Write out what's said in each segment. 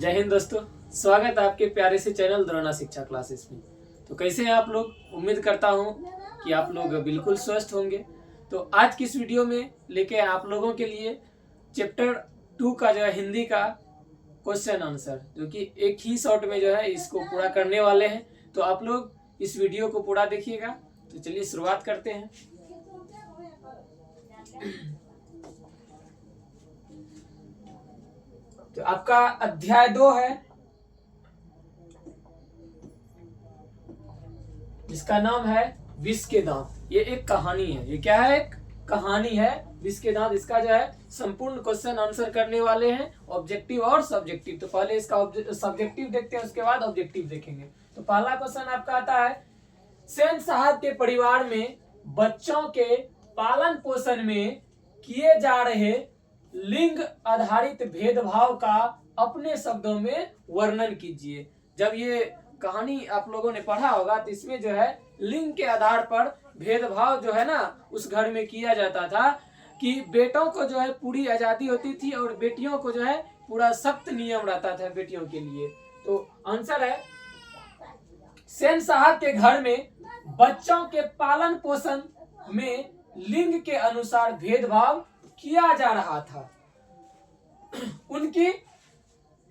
जय हिंद दोस्तों, स्वागत है आपके प्यारे से चैनल द्रोणा शिक्षा क्लासेस में। तो कैसे हैं आप लोग? उम्मीद करता हूं कि आप लोग बिल्कुल स्वस्थ होंगे। तो आज की इस वीडियो में लेके आप लोगों के लिए चैप्टर 2 का जो है हिंदी का क्वेश्चन आंसर, जो कि एक ही शॉट में जो है इसको पूरा करने वाले हैं। तो आप लोग इस वीडियो को पूरा देखिएगा। तो चलिए शुरुआत करते हैं। तो आपका अध्याय 2 है, जिसका नाम है विष के दांत। ये एक कहानी है। ये क्या है? एक कहानी है, विष के दांत। इसका जो है संपूर्ण क्वेश्चन आंसर करने वाले हैं, ऑब्जेक्टिव और सब्जेक्टिव। तो पहले इसका सब्जेक्टिव देखते हैं, उसके बाद ऑब्जेक्टिव देखेंगे। तो पहला क्वेश्चन आपका आता है, सेन साहब के परिवार में बच्चों के पालन पोषण में किए जा रहे लिंग आधारित भेदभाव का अपने शब्दों में वर्णन कीजिए। जब ये कहानी आप लोगों ने पढ़ा होगा तो इसमें जो है लिंग के आधार पर भेदभाव जो है ना उस घर में किया जाता था, कि बेटों को जो है पूरी आजादी होती थी और बेटियों को जो है पूरा सख्त नियम रहता था बेटियों के लिए। तो आंसर है, सेन साहब के घर में बच्चों के पालन पोषण में लिंग के अनुसार भेदभाव किया जा रहा था। उनकी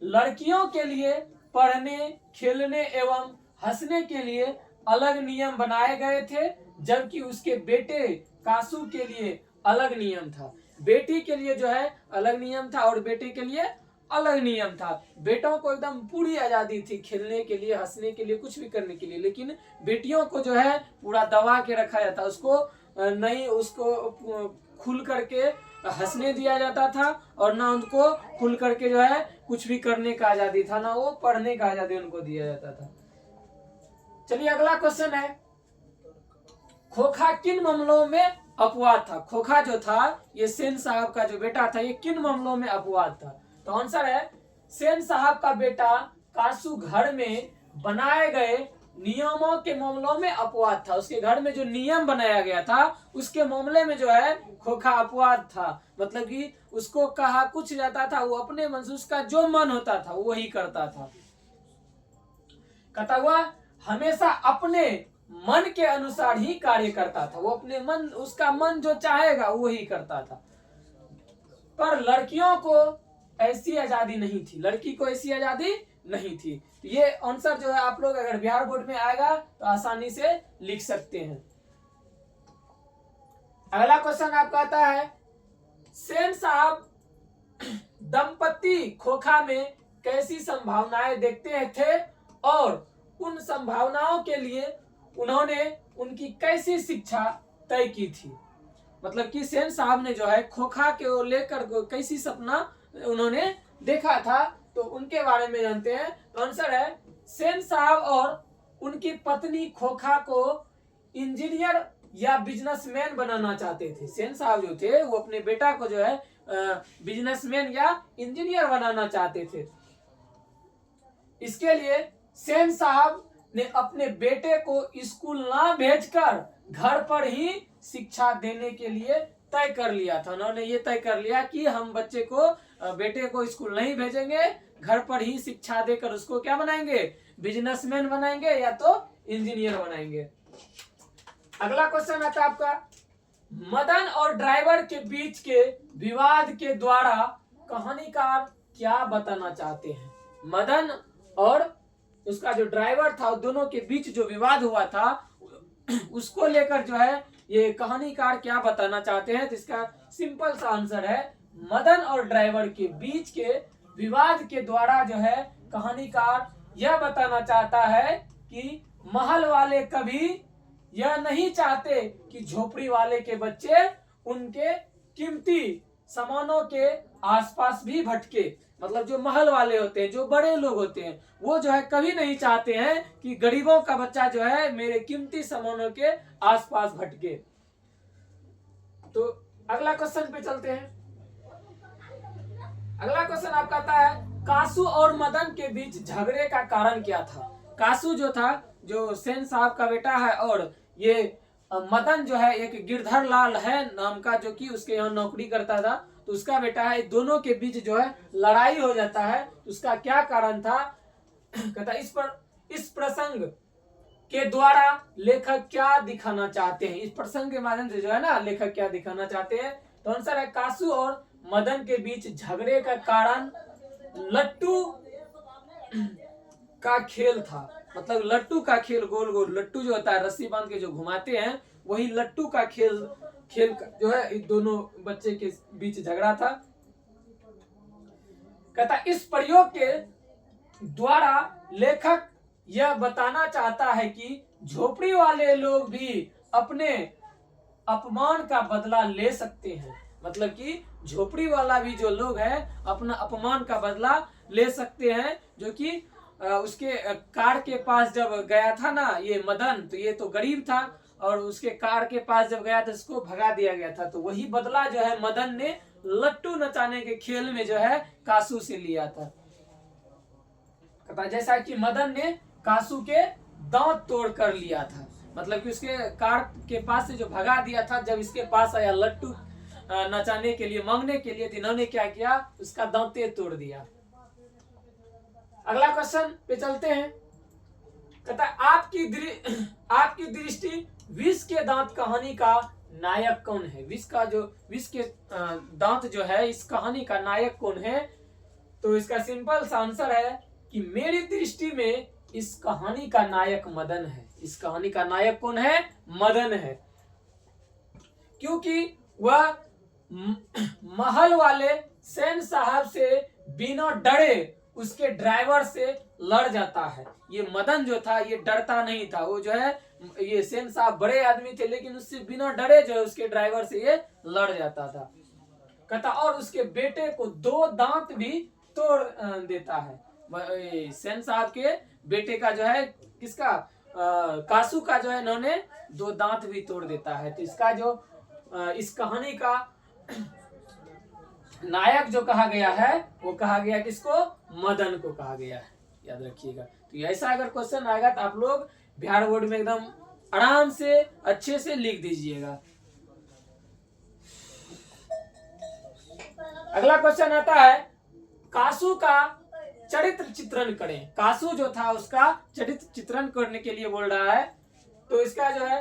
लड़कियों के लिए पढ़ने, खेलने एवं हंसने के लिए अलग नियम बनाए गए थे, जबकि उसके बेटे कासू के लिए अलग नियम था। बेटी के लिए जो है अलग नियम था और बेटे के लिए अलग नियम था। बेटों को एकदम पूरी आजादी थी खेलने के लिए, हंसने के लिए, कुछ भी करने के लिए, लेकिन बेटियों को जो है पूरा दबा के रखा जाता। उसको खुल करके हंसने दिया जाता था और ना उनको खुल करके जो है कुछ भी करने का आजादी था, ना वो पढ़ने का आजादी उनको दिया जाता था। चलिए अगला क्वेश्चन है, खोखा किन मामलों में अपवाद था? खोखा जो था, ये सेन साहब का जो बेटा था, ये किन मामलों में अपवाद था? तो आंसर है, सेन साहब का बेटा कासू घर में बनाए गए नियमों के मामलों में अपवाद था। उसके घर में जो नियम बनाया गया था उसके मामले में जो है खोखा अपवाद था। मतलब कि उसको कहा कुछ जाता था, वो अपने मन से उसका जो मन होता था वही करता था। कहता हुआ हमेशा अपने मन के अनुसार ही कार्य करता था। वो अपने मन, उसका मन जो चाहेगा वही करता था। पर लड़कियों को ऐसी आजादी नहीं थी। लड़की को ऐसी आजादी नहीं थी। ये आंसर जो है आप लोग अगर बिहार बोर्ड में आएगा तो आसानी से लिख सकते हैं। अगला क्वेश्चन आपका आता है, सेन साहब दंपति खोखा में कैसी संभावनाएं देखते थे और उन संभावनाओं के लिए उन्होंने उनकी कैसी शिक्षा तय की थी? मतलब कि सेन साहब ने जो है खोखा के लेकर कैसी सपना उन्होंने देखा था, तो उनके बारे में जानते हैं। तो आंसर है, सेन साहब और उनकी पत्नी खोखा को इंजीनियर या बिजनेसमैन बनाना चाहते थे। सेन साहब जो थे वो अपने बेटा को जो है बिजनेसमैन या इंजीनियर बनाना चाहते थे। इसके लिए सेन साहब ने अपने बेटे को स्कूल ना भेजकर घर पर ही शिक्षा देने के लिए तय कर लिया था। उन्होंने ये तय कर लिया कि हम बेटे को स्कूल नहीं भेजेंगे, घर पर ही शिक्षा देकर उसको क्या बनाएंगे? बिजनेसमैन बनाएंगे या तो इंजीनियर बनाएंगे। अगला क्वेश्चन आता है आपका, मदन और ड्राइवर के बीच के विवाद के द्वारा कहानीकार क्या बताना चाहते हैं? मदन और उसका जो ड्राइवर था, दोनों के बीच जो विवाद हुआ था उसको लेकर जो है ये कहानीकार क्या बताना चाहते हैं? तो इसका सिंपल सा आंसर है, मदन और ड्राइवर के बीच के विवाद के द्वारा जो है कहानीकार यह बताना चाहता है कि महल वाले कभी यह नहीं चाहते कि झोपड़ी वाले के बच्चे उनके कीमती सामानों के आसपास भी भटके। मतलब जो महल वाले होते हैं, जो बड़े लोग होते हैं, वो जो है कभी नहीं चाहते हैं कि गरीबों का बच्चा जो है मेरे कीमती सामानों के आसपास भटके। तो अगला क्वेश्चन पे चलते हैं। अगला क्वेश्चन आपका आता है, कासू और मदन के बीच झगड़े का कारण क्या था? कासू जो था, जो सेन साहब का बेटा है, और ये मदन जो है एक गिरधर लाल है नाम का, जो कि उसके यहाँ नौकरी करता था। तो तो उसका बेटा है, दोनों के बीच जो है लड़ाई हो जाता है। उसका क्या कारण था? कहता इस प्रसंग के द्वारा लेखक क्या दिखाना चाहते हैं? इस प्रसंग के माध्यम से जो है ना लेखक क्या दिखाना चाहते हैं? तो आंसर है कासू और मदन के बीच झगड़े का कारण लट्टू का खेल था। मतलब लट्टू का खेल, गोल गोल लट्टू जो होता है रस्सी बांध के जो घुमाते हैं, वही लट्टू का खेल जो है इन दोनों बच्चे के बीच झगड़ा था। कहता इस प्रयोग के द्वारा लेखक यह बताना चाहता है कि झोपड़ी वाले लोग भी अपने अपमान का बदला ले सकते हैं। मतलब कि झोपड़ी वाला भी जो लोग है अपना अपमान का बदला ले सकते हैं। जो कि उसके कार के पास जब गया था ना ये मदन, तो ये तो गरीब था और उसके कार के पास जब गया था उसको भगा दिया गया था। तो वही बदला जो है मदन ने लट्टू नचाने के खेल में जो है कासू से लिया था। जैसा कि मदन ने कासू के दांत तोड़ कर लिया था। मतलब कि उसके कार के पास से जो भगा दिया था, जब इसके पास आया लट्टू नचाने के लिए, मांगने के लिए, तो इन्होंने क्या किया? उसका दांते तोड़ दिया। अगला क्वेश्चन पे चलते हैं। कहता है आपकी दृष्टि विष के दांत कहानी का नायक कौन है? विष के दांत जो है इस कहानी का नायक कौन है? तो इसका सिंपल सा आंसर है कि मेरी दृष्टि में इस कहानी का नायक मदन है। इस कहानी का नायक कौन है? मदन है। क्योंकि वह महल वाले सेन साहब से बिना डरे उसके ड्राइवर से लड़ जाता है। ये मदन जो था ये डरता नहीं था। वो जो है ये सेन साहब बड़े आदमी थे, लेकिन उससे बिना डरे जो है उसके ड्राइवर से ये लड़ जाता था। कहता और उसके बेटे को 2 दांत भी तोड़ देता है। सेन साहब के बेटे का जो है किसका? कासू का जो है इन्होंने 2 दांत भी तोड़ देता है। तो इसका जो इस कहानी का नायक जो कहा गया है वो कहा गया किसको? मदन को कहा गया है। याद रखिएगा। तो ऐसा अगर क्वेश्चन आएगा तो आप लोग बिहार बोर्ड में एकदम आराम से अच्छे से लिख दीजिएगा। अगला क्वेश्चन आता है कासू का चरित्र चित्रण करें। कासू जो था उसका चरित्र चित्रण करने के लिए बोल रहा है। तो इसका जो है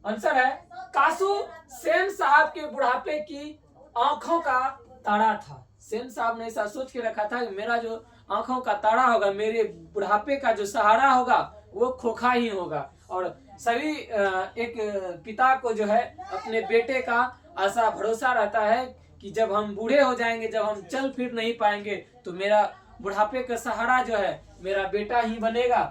आंसर है कासू सेन साहब के बुढ़ापे की आंखों का तारा था। सेन साहब ने ऐसा सोच के रखा था कि मेरा जो आंखों का तारा होगा, मेरे बुढ़ापे का जो सहारा होगा वो खोखा ही होगा। और सभी एक पिता को जो है अपने बेटे का आशा भरोसा रहता है कि जब हम बूढ़े हो जाएंगे, जब हम चल फिर नहीं पाएंगे, तो मेरा बुढ़ापे का सहारा जो है मेरा बेटा ही बनेगा।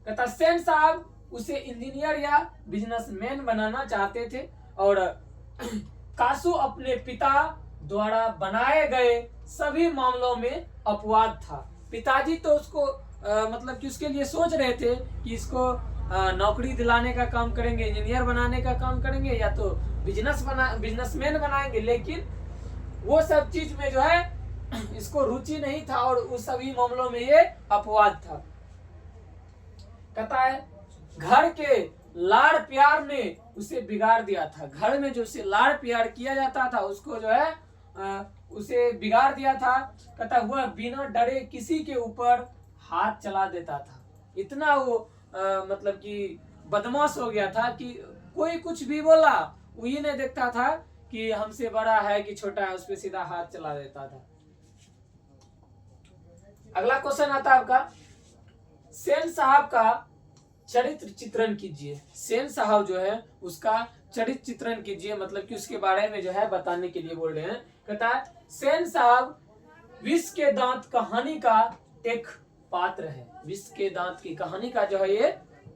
कहता सेन साहब उसे इंजीनियर या बिजनेसमैन बनाना चाहते थे और कासू अपने पिता द्वारा बनाए गए सभी मामलों में अपवाद था। पिताजी तो उसको मतलब कि उसके लिए सोच रहे थे कि इसको नौकरी दिलाने का काम करेंगे, इंजीनियर बनाने का काम करेंगे, या तो बिजनेसमैन बनाएंगे, लेकिन वो सब चीज में जो है इसको रुचि नहीं था और उस सभी मामलों में ये अपवाद था। कहता है घर के लाड़ प्यार ने उसे बिगाड़ दिया था। घर में जो उसे लाड़ प्यार किया जाता था उसको जो है उसे बिगाड़ दिया था। कहता वह बिना डरे किसी के ऊपर हाथ चला देता था। इतना वो मतलब कि बदमाश हो गया था कि कोई कुछ भी बोला वो ये नहीं देखता था कि हमसे बड़ा है कि छोटा है, उस पर सीधा हाथ चला देता था। अगला क्वेश्चन आता है आपका सेन साहब का चरित्र चित्रण कीजिए। सेन साहब जो है उसका चरित्र चित्रण कीजिए, मतलब कि उसके बारे में जो है बताने के लिए बोल रहे हैं। कहता है सेन साहब विष के दांत कहानी का एक पात्र है। विष के दांत की कहानी का जो है ये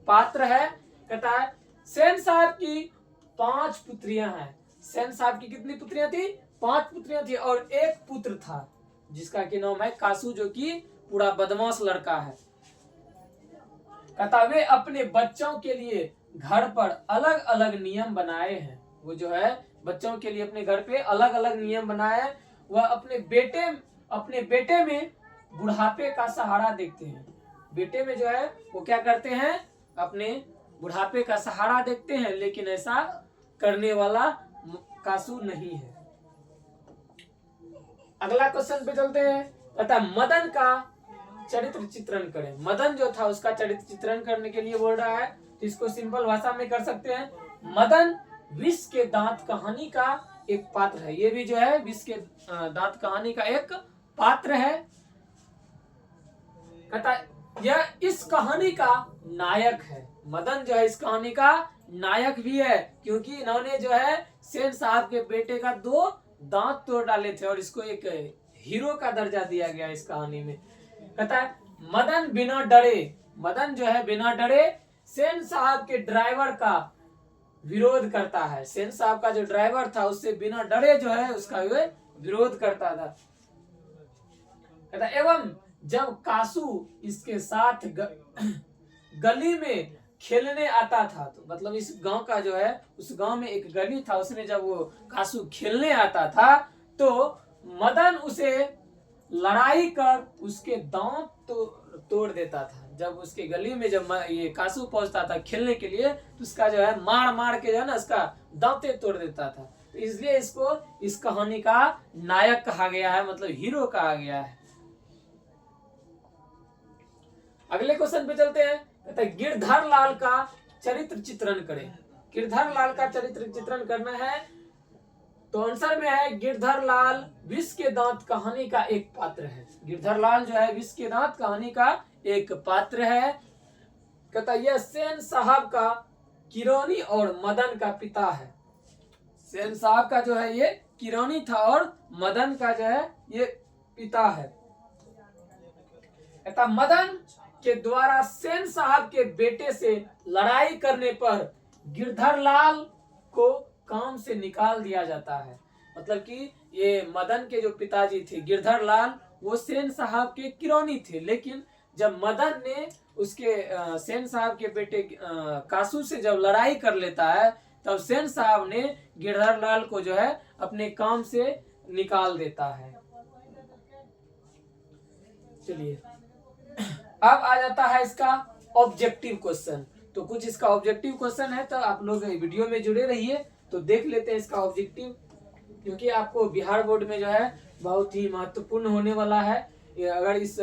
पात्र है। कहता है सेन साहब की 5 पुत्रियां हैं। सेन साहब की कितनी पुत्रियां थी? 5 पुत्रियां थी और एक पुत्र था जिसका की नाम है कासू, जो कि पूरा बदमाश लड़का है। कहता वे अपने बच्चों के लिए घर पर अलग अलग नियम बनाए हैं। वो जो है बच्चों के लिए अपने घर पे अलग अलग नियम बनाए हैं। वह अपने बेटे में बुढ़ापे का सहारा देखते हैं। बेटे में जो है वो क्या करते हैं? अपने बुढ़ापे का सहारा देखते हैं, लेकिन ऐसा करने वाला कासू नहीं है। अगला क्वेश्चन पे चलते हैं। कहता है मदन का चरित्र चित्रण करें। मदन जो था उसका चरित्र चित्रण करने के लिए बोल रहा है, तो इसको सिंपल भाषा में कर सकते हैं। मदन विष के दांत कहानी का एक पात्र है। ये भी जो है विष के दांत कहानी का एक पात्र है। कहता है यह इस कहानी का नायक है। मदन जो है इस कहानी का नायक भी है, क्योंकि इन्होंने जो है सेन साहब के बेटे का 2 दांत तोड़ डाले थे और इसको एक हीरो का दर्जा दिया गया इस कहानी में। कहता है मदन बिना डरे, मदन जो है बिना डरे सेन साहब के ड्राइवर का विरोध करता है। सेन साहब का जो ड्राइवर था उससे बिना डरे जो है उसका विरोध करता था। कहता एवं जब कासू इसके साथ गली में खेलने आता था, तो मतलब इस गांव का जो है उस गांव में एक गली था, उसमें जब वो कासू खेलने आता था तो मदन उसे लड़ाई कर उसके दांत तोड़ देता था। जब उसके गली में जब ये कासू पहुंचता था खेलने के लिए तो उसका जो है मार मार के जो है ना उसका दांते तोड़ देता था। तो इसलिए इसको इस कहानी का नायक कहा गया है, मतलब हीरो कहा गया है। अगले क्वेश्चन पे चलते हैं। कहते हैं गिरधर लाल का चरित्र चित्रण करें। गिरधर लाल का चरित्र चित्रण करना है, तो आंसर में है गिरधर लाल विष के दांत कहानी का एक पात्र है। गिरधर लाल जो है विष के दांत कहानी का एक पात्र है। कहता यह सेन साहब का किरोनी और मदन का पिता है। सेन साहब का जो है ये किरोनी था और मदन का जो है ये पिता है। कहता मदन के द्वारा सेन साहब के बेटे से लड़ाई करने पर गिरधर लाल को काम से निकाल दिया जाता है। मतलब कि ये मदन के जो पिताजी थे गिरधर लाल, वो सेन साहब के किरोनी थे, लेकिन जब मदन ने उसके सेन साहब के बेटे कासू से जब लड़ाई कर लेता है तब सेन साहब ने गिरधर लाल को जो है अपने काम से निकाल देता है। चलिए अब आ जाता है इसका ऑब्जेक्टिव क्वेश्चन। तो कुछ इसका ऑब्जेक्टिव क्वेश्चन है, तो आप लोग वीडियो में जुड़े रहिए तो देख लेते हैं इसका ऑब्जेक्टिव, क्योंकि आपको बिहार बोर्ड में जो है बहुत ही महत्वपूर्ण होने वाला है। अगर इस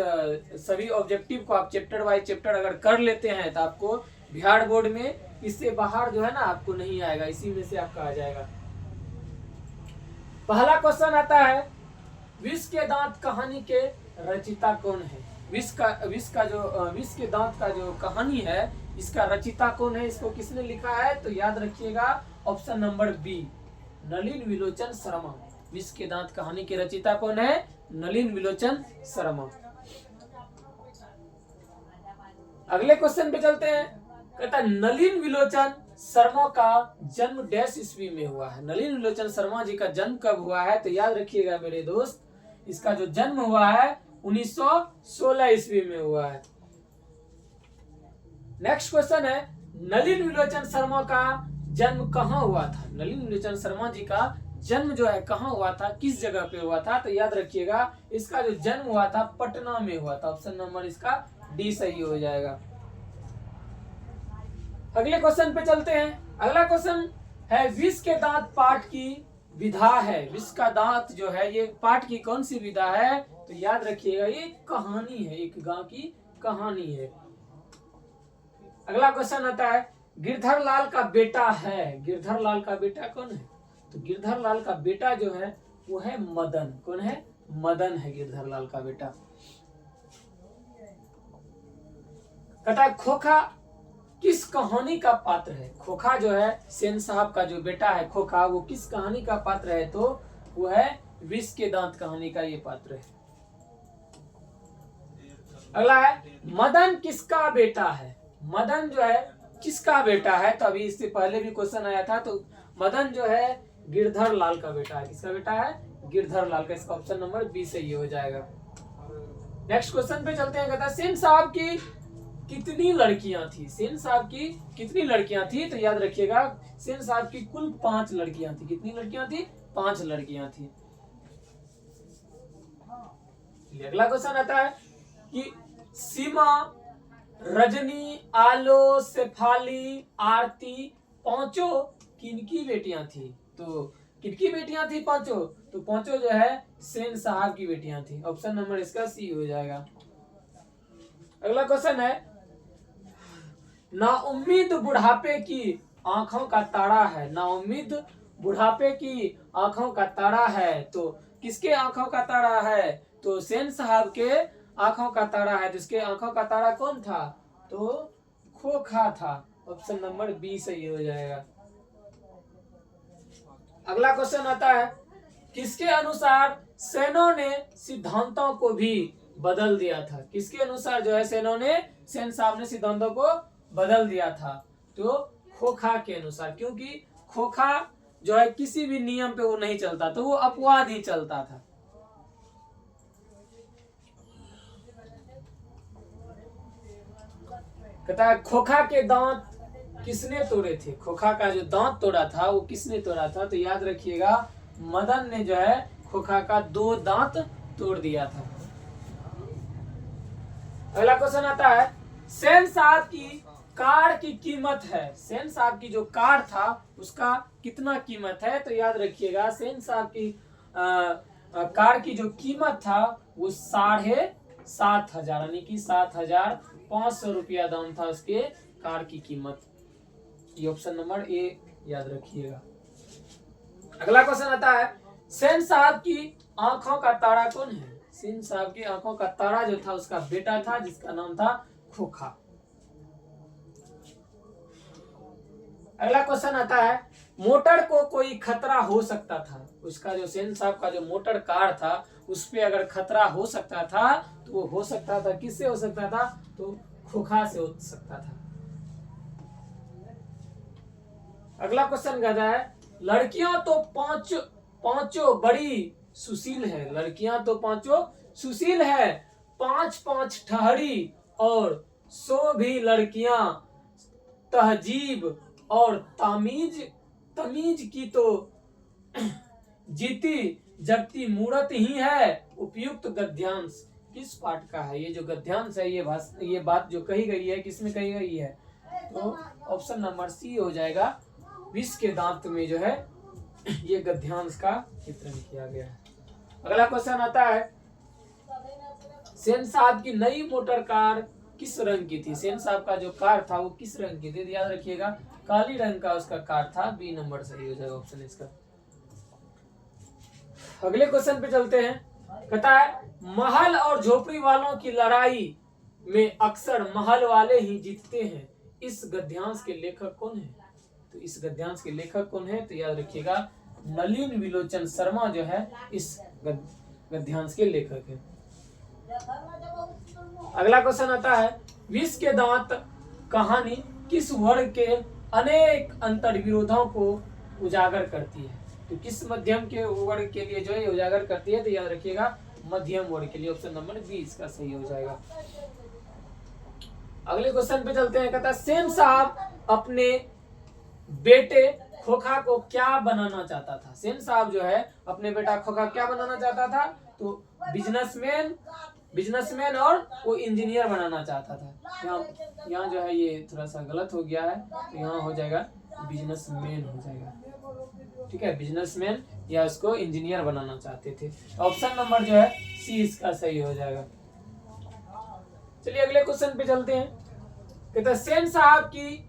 सभी ऑब्जेक्टिव को आप चैप्टर बाय चैप्टर अगर कर लेते हैं तो आपको बिहार बोर्ड में इससे बाहर जो है ना आपको नहीं आएगा, इसी में से आपका आ जाएगा। पहला क्वेश्चन आता है विष के दांत कहानी के रचिता कौन है। विष के दांत का जो कहानी है इसका रचिता कौन है, इसको किसने लिखा है, तो याद रखिएगा option number B, Nalin विलोचन Sharma. विष के दांत कहानी के रचिता कौन है, नलिन विलोचन शर्मा। अगले क्वेश्चन पे चलते हैं। कहता है नलिन विलोचन शर्मा का जन्म डैश ईस्वी में हुआ है। नलिन विलोचन शर्मा जी का जन्म कब हुआ है, तो याद रखिएगा मेरे दोस्त, इसका जो जन्म हुआ है 1916 ईस्वी में हुआ है। नेक्स्ट क्वेश्चन है नलिन विलोचन शर्मा का जन्म कहाँ हुआ था। नलिन विलोचन शर्मा जी का जन्म जो है कहाँ हुआ था, किस जगह पे हुआ था, तो याद रखिएगा इसका जो जन्म हुआ था पटना में हुआ था। ऑप्शन नंबर इसका डी सही हो जाएगा। अगले क्वेश्चन पे चलते हैं। अगला क्वेश्चन है विष के दांत पाठ की विधा है। विष का दांत जो है ये पाठ की कौन सी विधा है, तो याद रखिएगा ये कहानी है, एक गांव की कहानी है। अगला क्वेश्चन आता है गिरधर लाल का बेटा है। गिरधर लाल का बेटा कौन है, तो गिरधर लाल का बेटा जो है वो है मदन। कौन है, मदन है गिरधर लाल का बेटा। कहता है खोखा किस कहानी का पात्र है। खोखा जो है सेन साहब का जो बेटा है खोखा, वो किस कहानी का पात्र है, तो वो है विष के दांत कहानी का ये पात्र है। अगला है मदन किसका बेटा है। मदन जो है किसका बेटा है, तो अभी इससे पहले भी क्वेश्चन आया था, तो मदन जो है गिरधर लाल का बेटा है। किसका बेटा है, गिरधर लाल का। इसका ऑप्शन नंबर बी सही हो जाएगा। नेक्स्ट क्वेश्चन पे चलते हैं। कहता है सेन साहब की कितनी लड़कियां थी। सेन साहब की कितनी लड़कियां थी, तो याद रखिएगा सेन साहब की कुल 5 लड़कियां थी। कितनी लड़कियां थी, 5 लड़कियां थी। अगला क्वेश्चन आता है कि सीमा, रजनी, आलो, शेफाली, आरती पांचों किनकी बेटियां थी। तो किनकी बेटियां थी पांचों, तो पांचों जो है सेन साहब की बेटियां थी। ऑप्शन नंबर इसका सी हो जाएगा। अगला क्वेश्चन है, नाउम्मीद बुढ़ापे की आंखों का तारा है। नाउम्मीद बुढ़ापे की आंखों का तारा है, तो किसके आंखों का तारा है? तो सेन साहब के आंखों का तारा है। जिसके आंखों का तारा कौन था? तो खोखा था। ऑप्शन नंबर बी सही हो जाएगा। अगला क्वेश्चन आता है, किसके अनुसार सेनों ने सिद्धांतों को भी बदल दिया था? किसके अनुसार जो है सेनों ने, सेन साहब ने सिद्धांतों को बदल दिया था? तो खोखा के अनुसार, क्योंकि खोखा जो है किसी भी नियम पे वो नहीं चलता, तो वो अपवाद ही चलता था। कहता है, खोखा के दांत किसने तोड़े थे? खोखा का जो दांत तोड़ा था वो किसने तोड़ा था? तो याद रखिएगा, मदन ने जो है खोखा का 2 दांत तोड़ दिया था। अगला क्वेश्चन आता है, सेन साहब की कार की कीमत है। सेन साहब की जो कार था उसका कितना कीमत है? तो याद रखिएगा, सेन साहब की कार की जो कीमत था वो 7,500 यानी कि 7,500 रुपया दाम था उसके कार की कीमत। ये ऑप्शन नंबर ए याद रखिएगा। अगला क्वेश्चन आता है, सेन साहब की आंखों का तारा कौन है? सेन साहब की आंखों का तारा जो था उसका बेटा था, जिसका नाम था खोखा। अगला क्वेश्चन आता है, मोटर को कोई खतरा हो सकता था। उसका जो सेन साहब का जो मोटर कार था उस पे अगर खतरा हो सकता था तो वो हो सकता था, किससे हो सकता था? तो खोखा से हो सकता था। अगला क्वेश्चन कहता है, लड़कियां तो पांचों बड़ी सुशील है। लड़कियां तो पांचों सुशील है, 5-5 ठहरी और 100 भी लड़कियां तहजीब और तमीज की तो जीती जगती मूरत ही है। उपयुक्त गद्यांश किस पाठ का है? ये जो गद्यांश है, ये बात जो कही गई है किसमें कही गई है? तो ऑप्शन नंबर सी हो जाएगा। विष के दांत में जो है ये गद्यांश का चित्रण किया गया है। अगला क्वेश्चन आता है, सेन साहब की नई मोटर कार किस रंग की थी? सेन साहब का जो कार था वो किस रंग की थी? याद रखिएगा, काली रंग का उसका कार था। बी नंबर सही हो जाएगा ऑप्शन इसका। अगले क्वेश्चन पे चलते हैं। कहता है, महल और झोपड़ी वालों की लड़ाई में अक्सर महल वाले ही जीतते हैं। इस गद्यांश के लेखक कौन है? तो इस गद्यांश के लेखक कौन है? तो याद रखिएगा, नलिन विलोचन शर्मा जो है इस गद्यांश के लेखक है। अगला क्वेश्चन आता है, विष के दांत कहानी किस वर्ग के अनेक अंतर्विरोधों को उजागर करती है? तो किस मध्यम के वर्ग के लिए जो है उजागर करती है? तो याद रखिएगा, मध्यम वर्ग के लिए। ऑप्शन नंबर बी इसका सही हो जाएगा। अगले क्वेश्चन पे चलते हैं। कहता है, सेन साहब अपने बेटे खोखा को क्या बनाना चाहता था? सेन साहब जो है अपने बेटा खोखा क्या बनाना चाहता था? तो बिजनेसमैन और वो इंजीनियर बनाना चाहता था। यहाँ जो है ये थोड़ा सा गलत हो गया है, तो यहाँ हो जाएगा बिजनेसमैन हो जाएगा। ठीक है, बिजनेसमैन या उसको इंजीनियर बनाना चाहते थे। ऑप्शन नंबर जो है सी इसका सही हो जाएगा। चलिए अगले क्वेश्चन पे चलते हैं। कहते हैं, सेन साहब की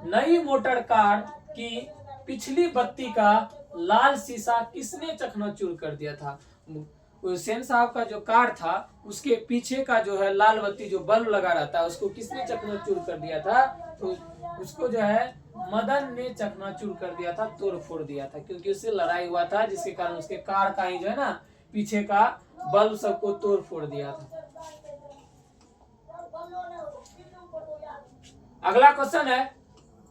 नई मोटर कार की पिछली बत्ती का लाल शीशा किसने चकनाचूर कर दिया था? सेन साहब का जो कार था उसके पीछे का जो है लाल बत्ती जो बल्ब लगा रहता है उसको किसने चकनाचूर कर दिया था? तो उसको जो है मदन ने चकनाचूर कर दिया था, तोड़ फोड़ दिया था, क्योंकि उससे लड़ाई हुआ था जिसके कारण उसके कार का ही जो है ना पीछे का बल्ब सबको तोड़ फोड़ दिया था। अगला क्वेश्चन है,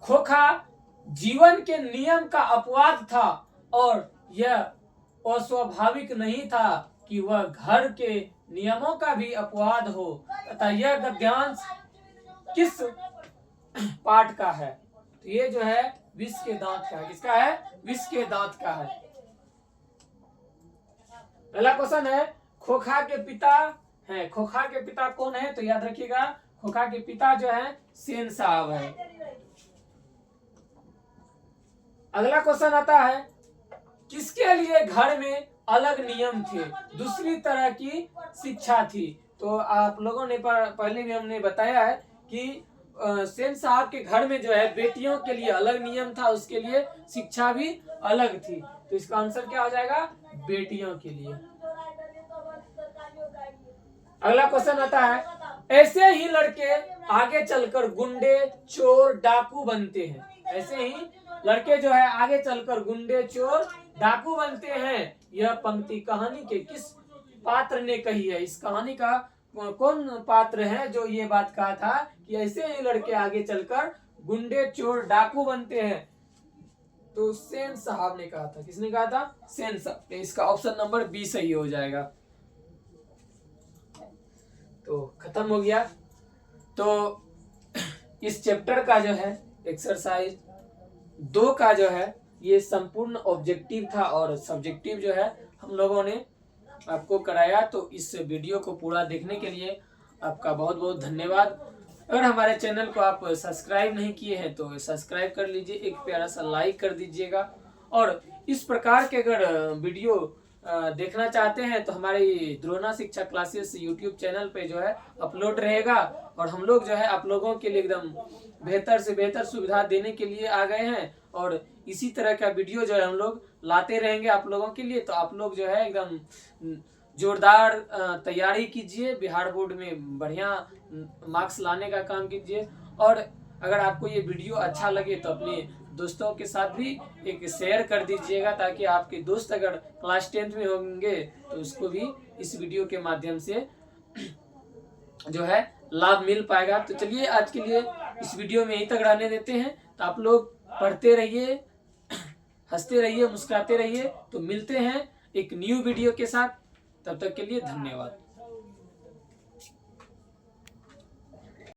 खोखा जीवन के नियम का अपवाद था और यह अस्वाभाविक नहीं था कि वह घर के नियमों का भी अपवाद हो तथा यह गद्यांश किस पाठ का है? तो ये जो है विष के दांत का है। किसका है? विष के दांत का है। अगला क्वेश्चन है, खोखा के पिता हैं। खोखा के पिता कौन है? तो याद रखिएगा, खोखा के पिता जो है सेन साहब है। अगला क्वेश्चन आता है, किसके लिए घर में अलग नियम थे, दूसरी तरह की शिक्षा थी। तो आप लोगों ने पहले भी हमने बताया है कि सेन साहब के घर में जो है बेटियों के लिए अलग नियम था, उसके लिए शिक्षा भी अलग थी। तो इसका आंसर क्या हो जाएगा, बेटियों के लिए। अगला क्वेश्चन आता है, ऐसे ही लड़के आगे चलकर गुंडे, चोर, डाकू बनते हैं। ऐसे ही लड़के जो है आगे चलकर गुंडे, चोर, डाकू बनते हैं। यह पंक्ति कहानी के किस पात्र ने कही है। इस कहानी का कौन पात्र है जो ये बात कहा था कि ऐसे ही लड़के आगे चलकर गुंडे, चोर, डाकू बनते हैं। तो सेन साहब ने कहा था। किसने कहा था, सेन साहब। इसका ऑप्शन नंबर बी सही हो जाएगा। तो खत्म हो गया। तो इस चैप्टर का जो है एक्सरसाइज 2 का जो है ये संपूर्ण ऑब्जेक्टिव था और सब्जेक्टिव जो है हम लोगों ने आपको कराया। तो इस वीडियो को पूरा देखने के लिए आपका बहुत बहुत धन्यवाद। अगर हमारे चैनल को आप सब्सक्राइब नहीं किए हैं तो सब्सक्राइब कर लीजिए, एक प्यारा सा लाइक कर दीजिएगा। और इस प्रकार के अगर वीडियो देखना चाहते हैं तो हमारी द्रोणा शिक्षा क्लासेस यूट्यूब चैनल पे जो है अपलोड रहेगा। और हम लोग जो है आप लोगों के लिए एकदम बेहतर से बेहतर सुविधा देने के लिए आ गए हैं। और इसी तरह का वीडियो जो है हम लोग लाते रहेंगे आप लोगों के लिए। तो आप लोग जो है एकदम जोरदार तैयारी कीजिए, बिहार बोर्ड में बढ़िया मार्क्स लाने का काम कीजिए। और अगर आपको ये वीडियो अच्छा लगे तो अपने दोस्तों के साथ भी एक शेयर कर दीजिएगा, ताकि आपके दोस्त अगर क्लास 10th में होंगे तो उसको भी इस वीडियो के माध्यम से जो है लाभ मिल पाएगा। तो चलिए आज के लिए इस वीडियो में यहीं तक रहने देते हैं। तो आप लोग पढ़ते रहिए, हंसते रहिए, मुस्कुराते रहिए। तो मिलते हैं एक न्यू वीडियो के साथ, तब तक के लिए धन्यवाद।